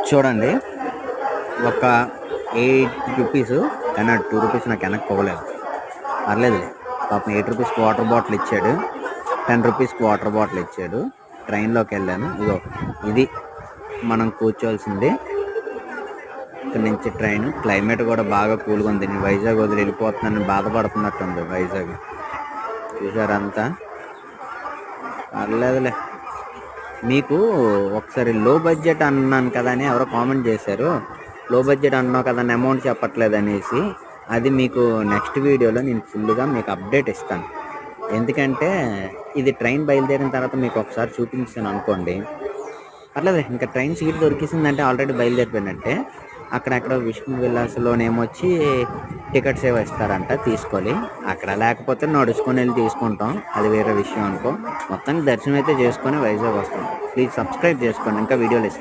చూడండి, ఒక 8 రూపీస్, కానీ ఆ 2 రూపీస్ నాకు వెనక్కి పోలేదు. పర్లేదు, పాపం 8 రూపీస్కి వాటర్ బాటిల్ ఇచ్చాడు, 10 రూపీస్కి వాటర్ బాటిల్ ఇచ్చాడు. ట్రైన్లోకి వెళ్ళాను. ఇదో ఇది మనం కూర్చోవాల్సింది. ఇక్కడ నుంచి ట్రైన్. క్లైమేట్ కూడా బాగా కూల్గా ఉంది. నేను వైజాగ్ వదిలి వెళ్ళిపోతున్నానని బాధపడుతున్నట్టుంది వైజాగ్. చూసారంతా పర్లేదులే. మీకు ఒకసారి లో బడ్జెట్ అన్నాను కదా అని ఎవరో కామెంట్ చేశారు. లో బడ్జెట్ అన్నావు కదా అని అమౌంట్ చెప్పట్లేదు అనేసి. అది మీకు నెక్స్ట్ వీడియోలో నేను ఫుల్గా మీకు అప్డేట్ ఇస్తాను. ఎందుకంటే ఇది ట్రైన్ బయలుదేరిన తర్వాత మీకు ఒకసారి చూపించాను అనుకోండి, పర్లేదు. ఇంకా ట్రైన్ సీట్ దొరికిసిందంటే ఆల్రెడీ బయలుదేరిపోయినట్టే. అక్కడెక్కడ విష్ణు విలాస్లోనేమొచ్చి టికెట్స్ ఏవో ఇస్తారంట, తీసుకోవాలి. అక్కడ లేకపోతే నడుచుకొని వెళ్ళి తీసుకుంటాం, అది వేరే విషయం అనుకో. మొత్తానికి దర్శనం అయితే చేసుకొని వైజాగ్ వస్తాం. ప్లీజ్ సబ్స్క్రైబ్ చేసుకోండి, ఇంకా వీడియోలు ఇస్తాం.